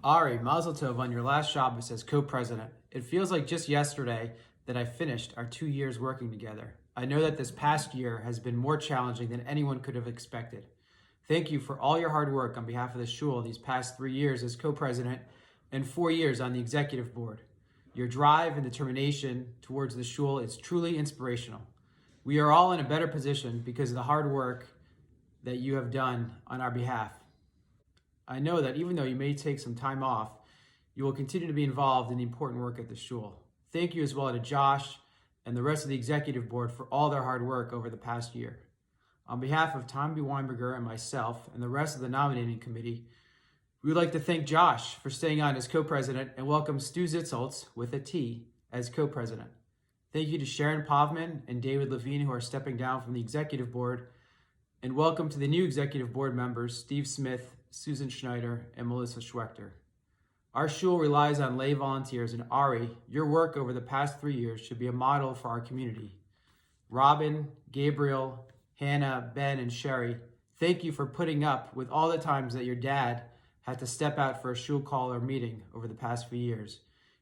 Ari, Mazel Tov on your last Shabbos as co-president. It feels like just yesterday that I finished our 2 years working together. I know that this past year has been more challenging than anyone could have expected. Thank you for all your hard work on behalf of the shul these past 3 years as co-president and 4 years on the executive board. Your drive and determination towards the shul is truly inspirational. We are all in a better position because of the hard work that you have done on our behalf. I know that even though you may take some time off, you will continue to be involved in the important work at the shul. Thank you as well to Josh and the rest of the executive board for all their hard work over the past year. On behalf of Tom B. Weinberger and myself and the rest of the nominating committee, we would like to thank Josh for staying on as co-president and welcome Stu Zitzholtz with a T as co-president. Thank you to Sharon Povman and David Levine who are stepping down from the executive board, and welcome to the new executive board members, Steve Smith, Susan Schneider, and Melissa Schwechter. Our shul relies on lay volunteers, and Ari, your work over the past 3 years should be a model for our community. Robin, Gabriel, Hannah, Ben, and Sherry, thank you for putting up with all the times that your dad had to step out for a shul call or meeting over the past few years.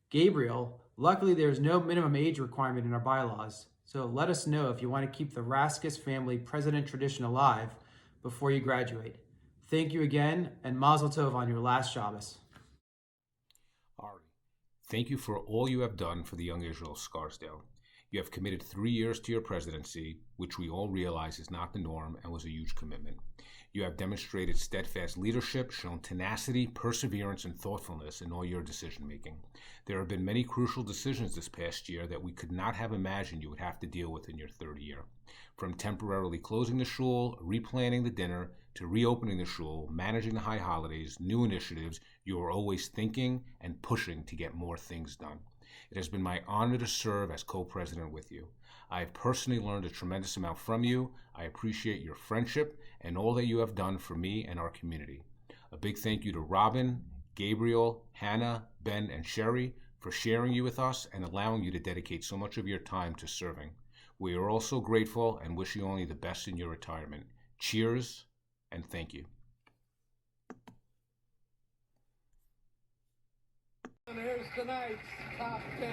Gabriel, luckily there's no minimum age requirement in our bylaws, so let us know if you want to keep the Raskas family president tradition alive before you graduate. Thank you again, and Mazel Tov on your last Shabbos. Ari, thank you for all you have done for the young Israel of Scarsdale. You have committed 3 years to your presidency, which we all realize is not the norm and was a huge commitment. You have demonstrated steadfast leadership, shown tenacity, perseverance, and thoughtfulness in all your decision-making. There have been many crucial decisions this past year that we could not have imagined you would have to deal with in your third year. From temporarily closing the shul, replanning the dinner, to reopening the shul, managing the high holidays, new initiatives, you are always thinking and pushing to get more things done. It has been my honor to serve as co-president with you. I have personally learned a tremendous amount from you. I appreciate your friendship and all that you have done for me and our community. A big thank you to Robin, Gabriel, Hannah, Ben, and Sherry for sharing you with us and allowing you to dedicate so much of your time to serving. We are also grateful and wish you only the best in your retirement. Cheers and thank you. And here's tonight's top 10.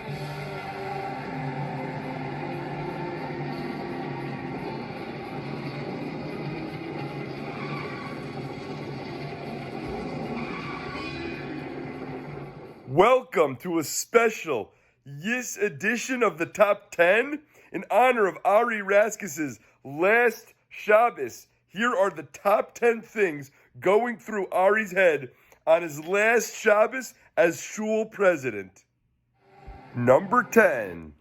Welcome to a special Yis edition of the Top 10 in honor of Ari Raskas' last Shabbos. Here are the top 10 things going through Ari's head on his last Shabbos as shul president. Number 10.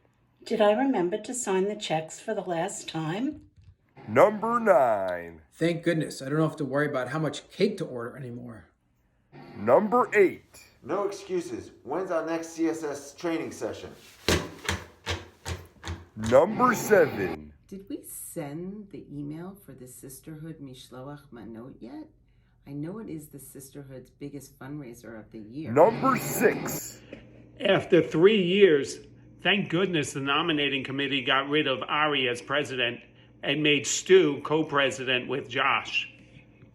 Did I remember to sign the checks for the last time? Number 9. Thank goodness, I don't have to worry about how much cake to order anymore. Number 8. No excuses. When's our next CSS training session? Number 7. Did we send the email for the Sisterhood Mishloach Manot yet? I know it is the Sisterhood's biggest fundraiser of the year. Number 6. After 3 years, thank goodness the nominating committee got rid of Ari as president and made Stu co-president with Josh.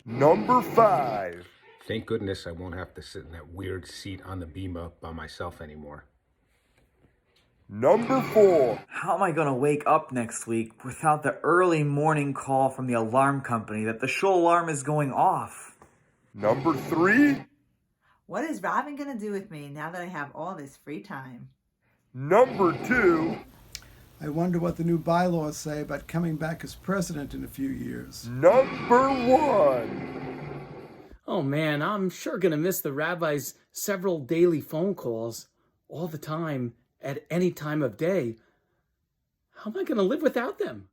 Number 5. Thank goodness I won't have to sit in that weird seat on the bima by myself anymore. Number 4. How am I going to wake up next week without the early morning call from the alarm company that the shul alarm is going off? Number 3. What is Robin going to do with me now that I have all this free time? Number 2. I wonder what the new bylaws say about coming back as president in a few years. Number 1. Oh man, I'm sure gonna miss the rabbi's several daily phone calls all the time at any time of day. How am I gonna live without them?